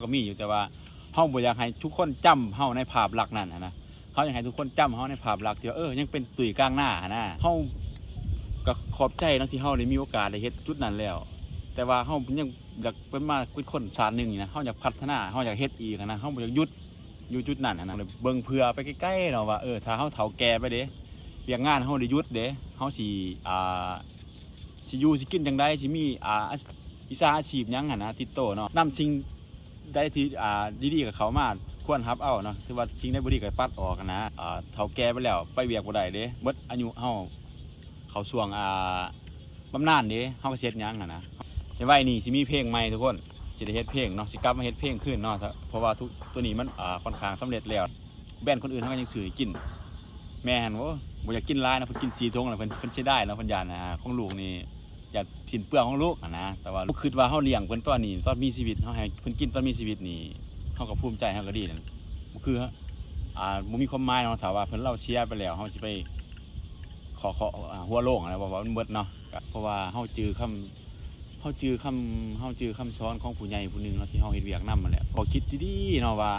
ก็มีอยู่แต่ว่าเฮาบ่อยากให้ทุกคนจำเฮาในภาพลักษณ์นั้นนะเฮาอยากให้ทุกคนจำเฮาในภาพลักษณ์ที่ว่ายังเป็นตุ้ยกลางหน้านะเฮาก็ขอบใจเนาะที่เฮาได้มีโอกาสได้เฮ็ดจุดนั้นแล้วแต่ว่าเฮายังอยากเป็นคนชาตินึงนะเฮาอยากพัฒนาเฮาอยากเฮ็ดอีกนะเฮาบ่อยากหยุดอยู่จุดนั้นนะเบิ่งเผื่อไปใกล้ๆเนาะว่าถ้าเฮาเฒ่าแก่ไปเด้เวียกงานเฮาได้หยุดเด้เฮาสิสิอยู่สิกินจังได๋สิมีวิชาอาชีพหยังหั่นนะติดโตเนาะนำสิ่งได้ที่ดีๆกับเขามาควรรับเอาเนาะถือว่าจริงได้บ่ดีก็ปัดออกนะเฒ่าแก่ไปแล้วไปเวียกบ่ได้เด้หมดอายุเฮาเข้าช่วงบำนาญเด้เฮาก็เฮ็ดหยังนะในวัยนี้สิมีเพลงใหม่ทุกคนสิได้เฮ็ดเพลงเนาะสิกลับมาเฮ็ดเพลงคืนเนาะเพราะว่าทุกตัวนี้มันค่อนข้างสำเร็จแล้วแบรนด์คนอื่นเฮาก็ยังซื้อกินแม่หั่นบ่อยากกินหลายนะเพิ่นกิน4ถุงแล้วเพิ่นสิได้เนาะเพิ่นย่านของลูกนี่อยากสิ้นเปลืองของลูกนะแต่ว่าคิดว่าเฮาเลี้ยงเพิ่นตอนนี้ตอนมีชีวิตเฮาให้เพิ่นกินตอนมีชีวิตนี่เฮาก็ภูมิใจเฮาก็ดีนั่นบ่คือบ่มีความหมายเนาะถ้าว่าเพิ่นเราเสียไปแล้วเฮาสิไปขอหัวโลกนะว่ามันเบิดเนาะเพราะว่าเฮาจือคำสอนของผู้ใหญ่ผู้นึงเนาะที่เฮาเฮ็ดเวียกนำนั่นแหละพอคิดดีๆเนาะว่า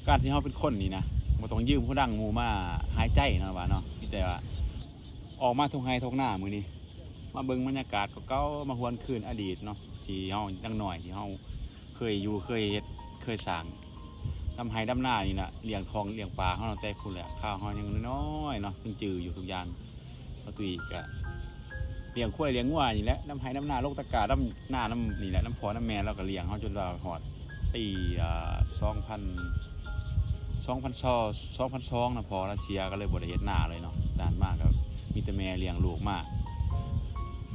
การที่เฮาเป็นคนนี่นะบ่ต้องยืมผู้ดังหมู่มาหายใจเนาะว่าเนาะมีแต่ว่าออกมาทุ่งไร่ทุ่งนามื้อนี้มาเบิ่งบรรยากาศเก่าๆมาหวนคืนอดีตเนาะที่เฮายังน้อยที่เฮาเคยอยู่เคยเฮ็ดเคยสร้างดำไร่ดำนานี่น่ะเลี้ยงทองเลี้ยงปลาเฮาตั้งแต่พุ่นแหละข้าวเฮายังน้อยๆเนาะถึงจืออยู่ทุกอย่างบ่ตุ้ยก็เลี้ยงควายเลี้ยงงัวนี่แหละดำไร่ดำนาโลกตะกาดำนาน้ำนี่แหละน้ำพ่อน้ำแม่เราก็เลี้ยงเฮาจนว่าฮอดปี2002นะพอรัสเซียก็เลยบ่ได้เฮ็ดนาเลยเนาะนานมากครับมีแต่แม่เลี้ยงลูกมา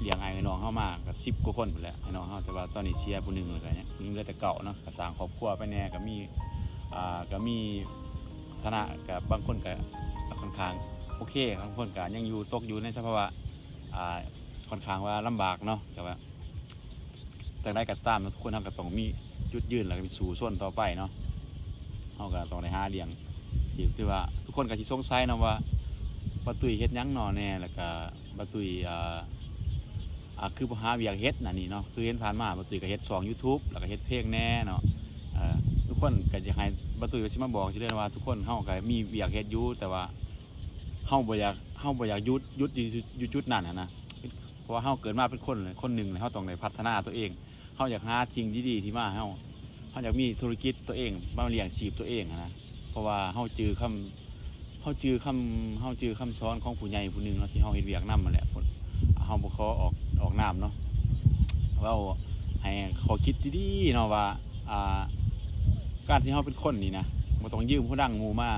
เลี้ยงไอ้น้องเฮามาก็10กว่าคนพุ่นแหละไอ้น้องเฮาแต่ว่าตอนนี้เสียผู้นึงแล้วก็เนี่ยมีเหลือแต่เก่าเนาะก็สร้างครอบครัวไปแน่ก็มีฐานะกับบางคนก็ค่อนข้างโอเคบางคนก็ยังอยู่ตกอยู่ในสภาวะค่อนข้างว่าลำบากเนาะแต่ว่าแต่ได้ก็ตามทุกคนเฮาก็ต้องมีจุดยืนแล้วก็มีสู่ส่วนต่อไปเนาะเฮาก็ต้องได้หาเลี้ยงอีกที่ว่าทุกคนก็สิสงสัยนะว่าตุ้ยเฮ็ดหยังหนอแน่แล้วก็บ่ตุ้ยคือบ่หาเวียกเฮ็ดน่ะนี่เนาะคือเห็นผ่านมาบ่ตุ้ยก็เฮ็ด2 YouTube แล้วก็เฮ็ดเพลงแน่เนาะทุกคนก็อยากให้บ่ตุ้ยสิมาบอกสิเด้อว่าทุกคนเฮาก็มีเวียกเฮ็ดอยู่แต่ว่าเฮาบ่อยากหยุดอยู่จุดนั้นนะเพราะว่าเฮาเกิดมาเป็นคนหนึ่งเฮาต้องได้พัฒนาตัวเองเฮาอยากหาสิ่งดีๆที่มาเฮาอยากมีธุรกิจตัวเองมาเลี้ยงชีพตัวเองนะเพราะว่าเฮาจือคำสอนของผู้ใหญ่ผู้นึงเนาะที่เฮาเฮ็ดเวียกนำนั่นแหละเฮาบ่ขอออกนามเนาะเว้าให้ขอคิดดีๆเนาะว่าการที่เฮาเป็นคนนี่นะบ่ต้องยืมผู้ดังหมู่มา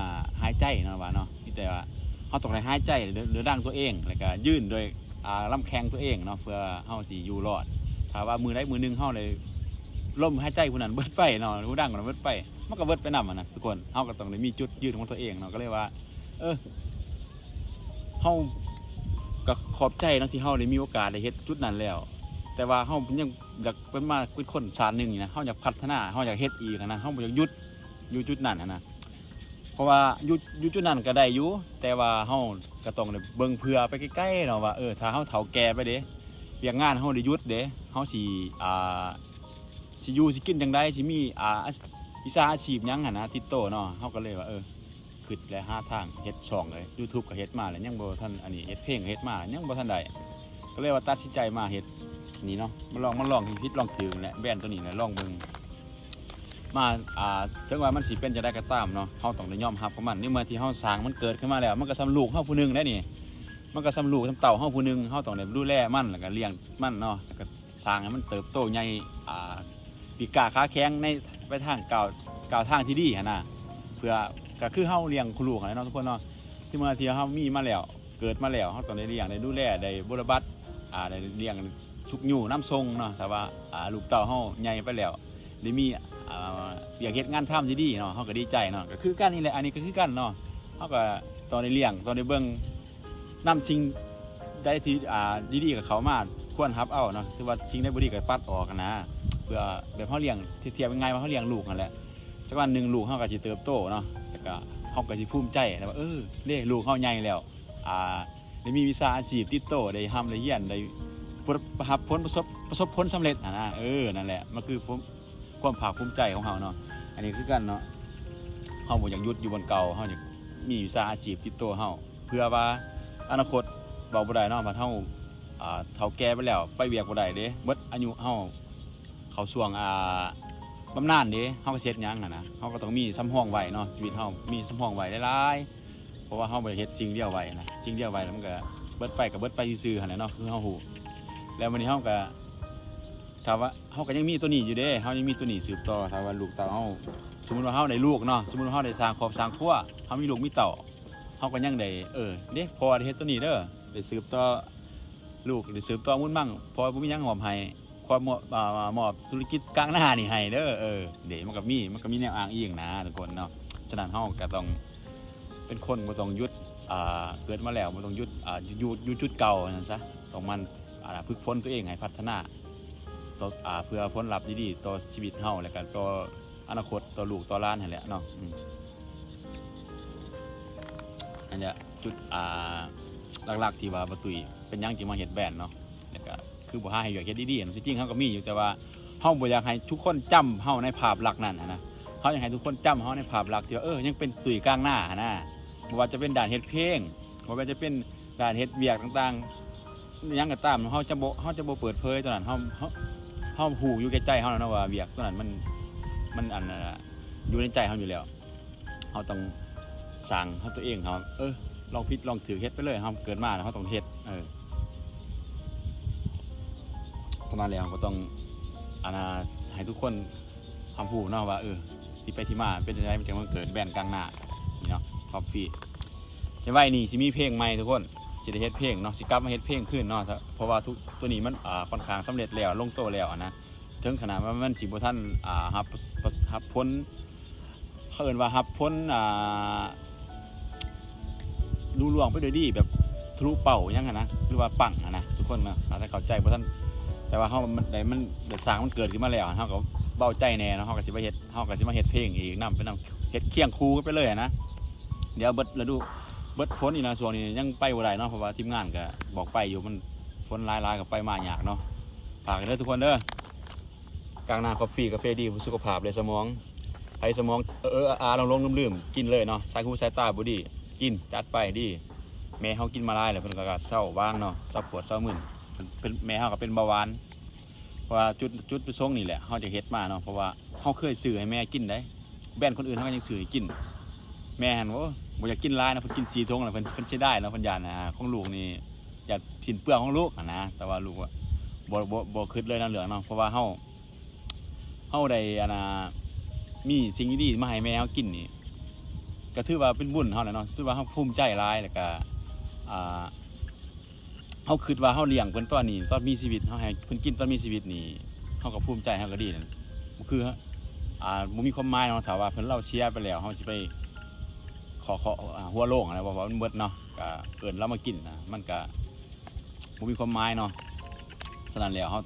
หายใจเนาะว่าเนาะมีแต่ว่าเฮาต้องได้หายใจหรือดังตัวเองแล้วก็ยืนโดยลำแข้งตัวเองเนาะเพื่อเฮาสิอยู่รอดถ้าว่ามือใดมือนึงเฮาเลยล้มหายใจผู้นั้นเบิดไปเนาะผู้ดังก็เบิดไปมันก็เบิดไปนำนะทุกคนเฮาก็ต้องได้มีจุดยืนของตัวเองเนาะก็เลยว่าเฮาก็ขอบใจเนาะที่เฮาได้มีโอกาสได้เฮ็ดจุดนั้นแล้วแต่ว่าเฮายังอยากเป็นคนชาตินึงนะเฮาอยากพัฒนาเฮาอยากเฮ็ดอีกนะเฮาบ่อยากหยุดอยู่จุดนั้นนะเพราะว่าอยู่จุดนั้นก็ได้อยู่แต่ว่าเฮาก็ต้องได้เบิ่งเผื่อไปใกล้ๆเนาะว่าถ้าเฮาเฒ่าแก่ไปเด้เวียกงานเฮาได้หยุดเด้เฮาสิอยู่สิกินจังได๋สิมีวิชาอาชีพหยังหั่นนะติดโตเนาะเฮาก็เลยว่าคิดและหาทางเฮ็ดช่องเลย YouTube ก็เฮ็ดมาแล้วยังบ่ทันอันนี้เฮ็ดเพลงเฮ็ดมายังบ่ทันได้ก็เลยว่าตัดสินใจมาเฮ็ดนี่เนาะมาลองผิดลองถูกแหละแบรนด์ตัวนี้แหละลองเบิ่งมาถึงว่ามันสิเป็นจะได้ก็ตามเนาะเฮาต้องได้ยอมรับกับมันในเมื่อที่เฮาสร้างมันเกิดขึ้นมาแล้วมันก็ซ้ำลูกเฮาผู้นึงได้นี่มันก็ซ้ำลูกซ้ำเต่าเฮาผู้นึงเฮาต้องได้ดูแลมันแล้วก็เลี้ยงมันเนาะแล้วก็สร้างให้มันเติบโตใหญ่ปีกขาแข็งในไปทางก้าวทางที่ดีหั่นน่ะเพื่อก็คือเฮาเลี้ยงคุณลูกเนาะทุกคนเนาะที่เมื่อที่เฮามีมาแล้วเกิดมาแล้วเฮาต้องได้เลี้ยงได้ดูแลได้บำบัดได้เลี้ยงชุกอยู่น้ำทรงเนาะแต่ว่าลูกเต่าเฮาใหญ่ไปแล้วได้มีอยากเฮ็ดงานทำที่ดีเนาะเฮาก็ดีใจเนาะก็คือกันนี่แหละอันนี้ก็คือกันเนาะเฮาก็ตอนได้เลี้ยงตอนได้เบิ่งนำสิ่งได้ที่ดีๆกับเขามาควรรับเอาเนาะถือว่าสิ่งได้บ่ดีก็ปัดออกนะเพื่อแบบเฮาเลี้ยงเทียบง่ายๆว่าเฮาเลี้ยงลูกนั่นแหละจักวันนึงลูกเฮาก็สิเติบโตเนาะแล้วก็เฮาก็สิภูมิใจนะว่าเด้ลูกเฮาใหญ่แล้วได้มีวิชาอาชีพติดโตได้ทำได้เรียนได้ประสบผลสำเร็จนะนั่นแหละมันคือ ความภาคภูมิใจของเฮาเนาะอันนี้คือกันเนาะเฮาบ่อยากหยุดอยู่บนเก่าเฮาอยากมีวิชาอาชีพติดตัวเฮาเพื่อว่าอนาคตเว้าบ่ได้เนาะว่าเฮาเฒ่าแก่ไปแล้วไปเวียกบ่ได้เด้เบิดอายุเฮาเข้าช่วงบำนาญเด้เฮาก็เฮ็ดหยังนะเฮาก็ต้องมีสำรองไว้เนาะชีวิตเฮามีสำรองไว้หลายๆเพราะว่าเฮาบ่ได้เฮ็ดสิ่งเดียวไว้นะสิ่งเดียวไว้แล้วมันก็เบิดไปซื่อๆหั่นแหละเนาะคือเฮาฮู้แล้ววันนี้เฮาก็ถ้าว่าเฮาก็ยังมีตัวนี้อยู่เด้เฮายังมีตัวนี้สืบต่อถ้าว่าลูกเต้าเฮาสมมุติว่าเฮาได้ลูกเนาะสมมุติว่าเฮาได้สร้างครอบสร้างครัวเฮามีลูกมีเต้าเฮาก็ยังได้เด้พอได้เฮ็ดตัวนี้เด้อได้สืบต่อลูกได้สืบต่อมุ่นมั่งพอบ่มีหยังมอบให้ความมอบธุรกิจกลางหน้านี่ให้เด้อเดี๋ยวมันก็มีแนวอ้างอิงนะทุกคนเนาะฉะนั้นเฮาก็ต้องเป็นคนบ่ต้องหยุดเกิดมาแล้วบ่ต้องหยุดอยู่จุดเก่านั่นซะต้องมันฝึกฝนตัวเองให้พัฒนาต่อเพื่อผลลัพธ์ดีๆต่อชีวิตเฮาแล้วก็ต่ออนาคตต่อลูกต่อหลานนั่นแหละเนาะอันเนี้ยจุดหลักๆที่ว่าบ่ตุ้ยเป็นหยังที่มาเฮ็ดแบรนด์เนาะแล้วก็คือบ่หาให้เฮ็ดดีๆจริงๆเฮาก็มีอยู่แต่ว่าเฮาบ่อยากให้ทุกคนจำเฮาในภาพลักษณ์นั้นนะเฮาอยากให้ทุกคนจำเฮาในภาพลักษณ์ที่ว่ายังเป็นตุ้ยกลางหน้านะบ่ว่าจะเป็นด้านเฮ็ดเพลงบ่ว่าจะเป็นด้านเฮ็ดเวียกต่างๆหยังก็ตามเฮาจะบ่เปิดเผยตอนนั้นเฮาฮู้อยู่แก่ใจเฮาแล้วนะว่าเวียกตอนนั้นมันอันอยู่ในใจเฮาอยู่แล้วเฮาต้องสร้างเฮาตัวเองเฮาลองผิดลองถูกเฮ็ดไปเลยเฮาเกิดมาเฮาต้องเฮ็ดตอนนั้นแล้วก็ต้องให้ทุกคนทำผู้เนาะว่าที่ไปที่มาเป็นยังไงมันจึงมันเกิดแบรนด์กลางหน้านี่เนาะคอฟฟี่ในวัยนี้สิมีเพลงใหม่ทุกคนสิได้เฮ็ดเพลงเนาะสิกลับมาเฮ็ดเพลงขึ้นเนาะเพราะว่าทุกตัวนี้มันค่อนข้างสำเร็จแล้วลงโตแล้วนะถึงขนาดว่ามันสิบ่ทันรับผลเขาเอิ้นว่ารับผลรู้ล่วงไปโดยดีแบบทะลุเป้ายังไงนะหรือว่าปังนะทุกคนนะถ้าเข้าใจบ่ทันแต่ว่ามันได้สร้างมันเกิดขึ้นมาแล้วเฮาก็เบาใจแน่เนาะเฮาก็สิมาเฮ็ดเพลงอีกนำเป็นเฮ็ดเคียงคู่กันไปเลยนะเดี๋ยวเบิดฤดูเบิดฝนอีกนะช่วงนี้ยังไปบ่ได้เนาะเพราะว่าทีมงานก็บอกไปอยู่มันฝนหลายๆก็ไปมายากเนาะฝากกันเด้อทุกคนเด้อกลางนาคอฟฟี่กาแฟดีสุขภาพเลยสมองให้สมองลงลืมกินเลยเนาะสายหูสายตาบ่ดีกินจัดไปดีแม่เฮากินมาหลายแล้วเพิ่นก็เศร้าบ้างเนาะเศร้าปวดเศร้ามึนเป็นแม่เฮาก็เป็นเบาหวานเพราะว่าจุดประสงค์นี่แหละเฮาจะเฮ็ดมาเนาะเพราะว่าเฮาเคยซื้อให้แม่กินได้แบรนด์คนอื่นเฮาก็ยังซื้อให้กินแม่หั่นบ่อยากกินหลายนะเพิ่นกิน4 ถุงแล้วเพิ่นเสียดายเนาะเพิ่นย่านของลูกนี่อยากสิ้นเปลืองของลูกนะแต่ว่าลูกว่าบ่คิดเลยนะเหลืองเนาะเพราะว่าเฮาได้มีสิ่งดีๆมาให้แม่เฮากินนี่ก็ถือว่าเป็นบุญเฮาแหละเนาะถือว่าเฮาภูมิใจหลายแล้วก็เฮาคิดว่าเฮาเลี้ยงเพิ่นตอนนี้ตอนมีชีวิตเฮาให้เพิ่นกินตอนมีชีวิตนี่เฮาก็ภูมิใจเฮาก็ดีนั่นคือบ่มีความหมายเนาะถ้าว่าเพิ่นเราเสียไปแล้วเฮาสิไปขอหัวโล่งอะไรว่ามันเบิดเนาะก็เอิ้นเรามากินนะมันก็บ่มีความหมายเนาะฉะนั้นแล้วเฮา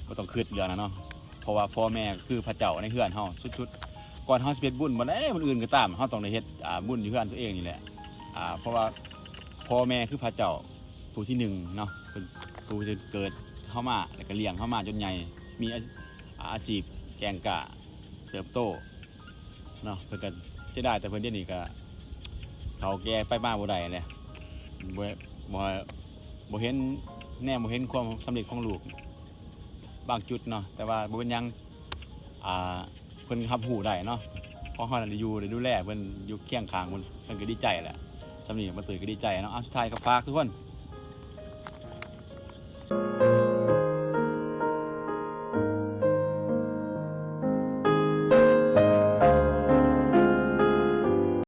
บ่ต้องคิดเรื่องนั้นเนาะเพราะว่าพ่อแม่คือพระเจ้าในเฮือนเฮาสุดๆก่อนเฮาสิเฮ็ดบุญบ่ได้คนอื่นก็ตามเฮาต้องได้เฮ็ดบุญอยู่เฮือนตัวเองนี่แหละเพราะว่าพ่อแม่คือพระเจ้าผู้ที่1เนาะเป็นผู้ที่เกิดเข้ามาแล้วก็เลี้ยงเข้ามาจนใหญ่มีอาชีพแกงกะเติบโตเนาะเพิ่นก็เสียดายแต่เพิ่นเดี๋ยวนี้ก็เขาแก่ไปมาบ่ได้เลยบ่เห็นบ่เห็นความสำเร็จของลูกบางจุดเนาะแต่ว่าบ่เป็นหยังเพิ่นรับรู้ได้เนาะเพราะเฮาได้อยู่ได้ดูแลเพิ่นอยู่เคียงข้างเพิ่นก็ดีใจแหละสำนีมาตื่นก็ดีใจเนาะสุดท้ายก็ฝากทุกคน